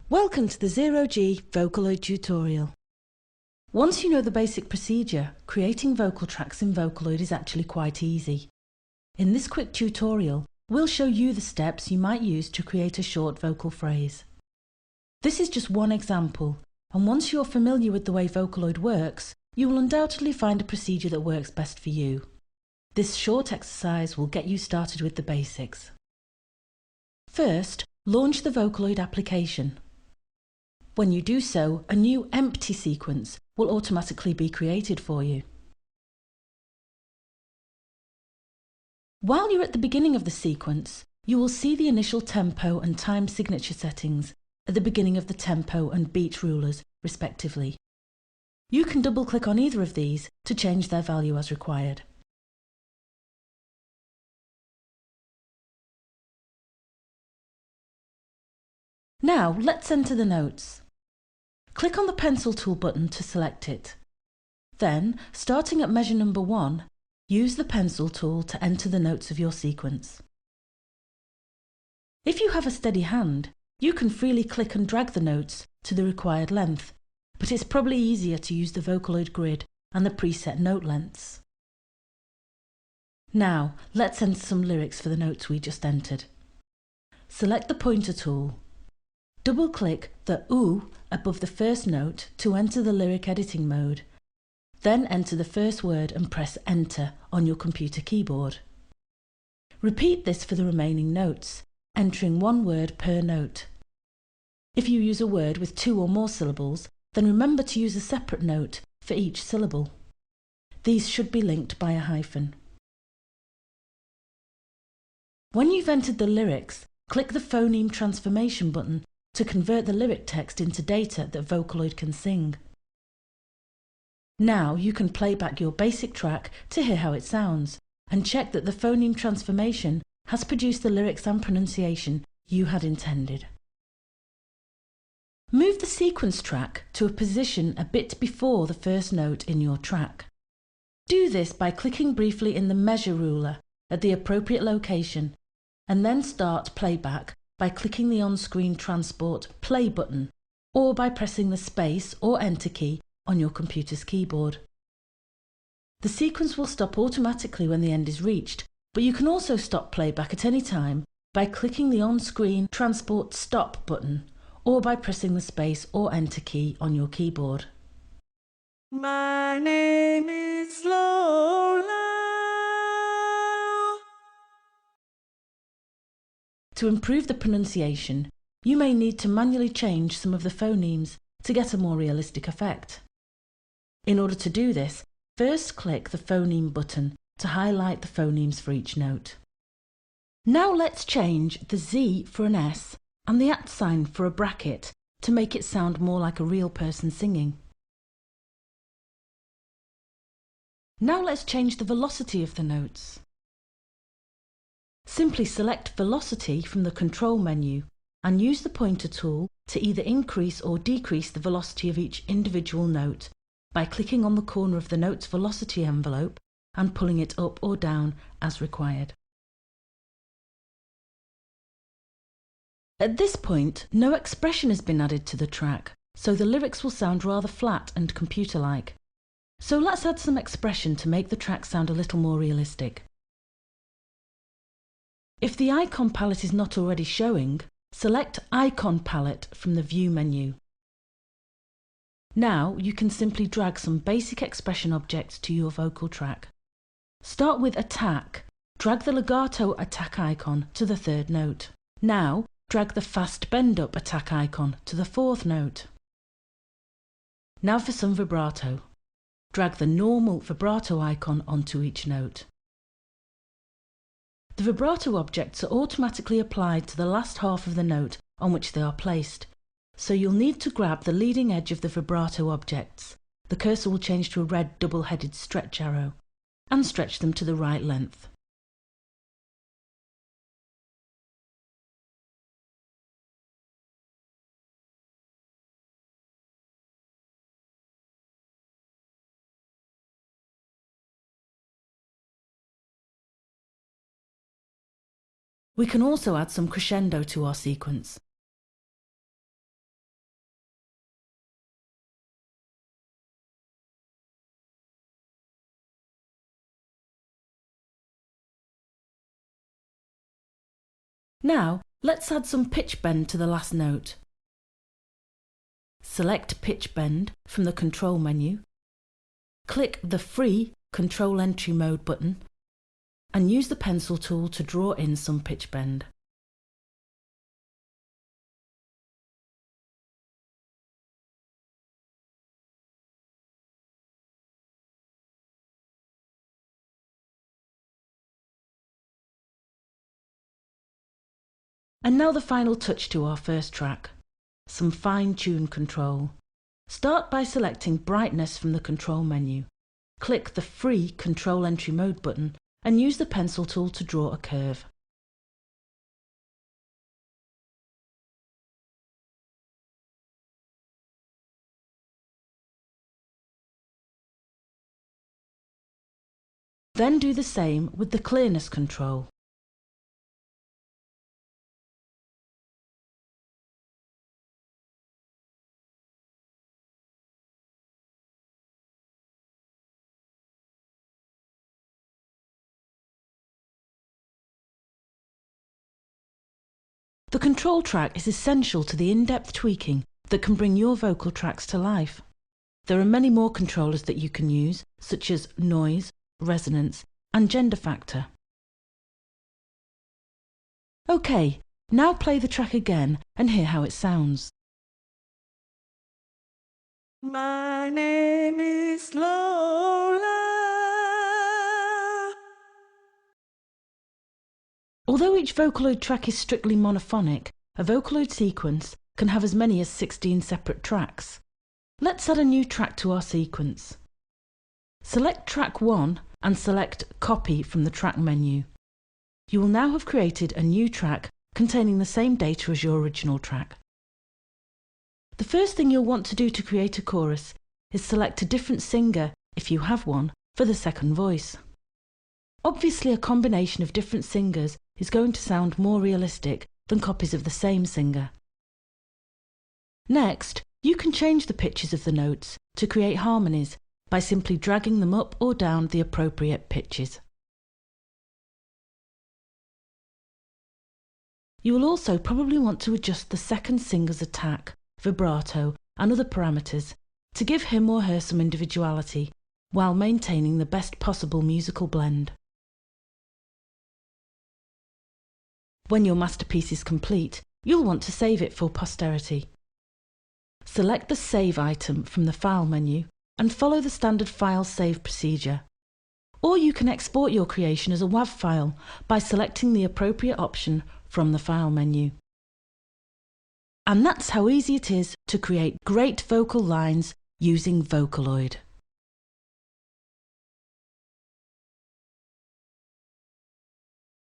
Welcome to the 0G Vocaloid tutorial. Once you know the basic procedure, creating vocal tracks in Vocaloid is actually quite easy. In this quick tutorial, we'll show you the steps you might use to create a short vocal phrase. This is just one example, and once you're familiar with the way Vocaloid works, you will undoubtedly find a procedure that works best for you. This short exercise will get you started with the basics. First, launch the Vocaloid application. When you do so, a new empty sequence will automatically be created for you. While you're at the beginning of the sequence, you will see the initial tempo and time signature settings at the beginning of the tempo and beat rulers, respectively. You can double-click on either of these to change their value as required. Now, let's enter the notes. Click on the pencil tool button to select it. Then, starting at measure number 1, use the pencil tool to enter the notes of your sequence. If you have a steady hand, you can freely click and drag the notes to the required length, but it's probably easier to use the Vocaloid grid and the preset note lengths. Now, let's enter some lyrics for the notes we just entered. Select the pointer tool. Double-click the OO above the first note to enter the lyric editing mode. Then enter the first word and press Enter on your computer keyboard. Repeat this for the remaining notes, entering one word per note. If you use a word with 2 or more syllables, then remember to use a separate note for each syllable. These should be linked by a hyphen. When you've entered the lyrics, click the phoneme transformation button to convert the lyric text into data that Vocaloid can sing. Now you can play back your basic track to hear how it sounds, and check that the phoneme transformation has produced the lyrics and pronunciation you had intended. Move the sequence track to a position a bit before the first note in your track. Do this by clicking briefly in the measure ruler at the appropriate location, and then start playback by clicking the on-screen transport play button, or by pressing the space or enter key on your computer's keyboard. The sequence will stop automatically when the end is reached, but you can also stop playback at any time by clicking the on-screen transport stop button, or by pressing the space or enter key on your keyboard. My name is Lola. To improve the pronunciation, you may need to manually change some of the phonemes to get a more realistic effect. In order to do this, first click the phoneme button to highlight the phonemes for each note. Now let's change the Z for an S and the @ sign for a bracket to make it sound more like a real person singing. Now let's change the velocity of the notes. Simply select Velocity from the Control menu and use the pointer tool to either increase or decrease the velocity of each individual note by clicking on the corner of the note's velocity envelope and pulling it up or down as required. At this point, no expression has been added to the track, so the lyrics will sound rather flat and computer-like. So let's add some expression to make the track sound a little more realistic. If the icon palette is not already showing, select Icon Palette from the View menu. Now you can simply drag some basic expression objects to your vocal track. Start with Attack. Drag the legato attack icon to the 3rd note. Now drag the fast bend up attack icon to the 4th note. Now for some vibrato. Drag the normal vibrato icon onto each note. The vibrato objects are automatically applied to the last half of the note on which they are placed, so you'll need to grab the leading edge of the vibrato objects. The cursor will change to a red double-headed stretch arrow, and stretch them to the right length. We can also add some crescendo to our sequence. Now, let's add some pitch bend to the last note. Select Pitch Bend from the Control menu, click the free Control Entry Mode button, and use the pencil tool to draw in some pitch bend. And now the final touch to our first track, some fine-tune control. Start by selecting Brightness from the Control menu. Click the free Control Entry Mode button and use the pencil tool to draw a curve. Then do the same with the Clearness control. The control track is essential to the in-depth tweaking that can bring your vocal tracks to life. There are many more controllers that you can use, such as noise, resonance, and gender factor. OK, now play the track again and hear how it sounds. My name is Lola. Although each vocaloid track is strictly monophonic, a vocaloid sequence can have as many as 16 separate tracks. Let's add a new track to our sequence. Select track 1 and select Copy from the track menu. You will now have created a new track containing the same data as your original track. The first thing you'll want to do to create a chorus is select a different singer, if you have one, for the second voice. Obviously, a combination of different singers is going to sound more realistic than copies of the same singer. Next, you can change the pitches of the notes to create harmonies by simply dragging them up or down the appropriate pitches. You will also probably want to adjust the second singer's attack, vibrato, and other parameters to give him or her some individuality while maintaining the best possible musical blend. When your masterpiece is complete, you'll want to save it for posterity. Select the Save item from the File menu and follow the standard file save procedure. Or you can export your creation as a WAV file by selecting the appropriate option from the File menu. And that's how easy it is to create great vocal lines using Vocaloid.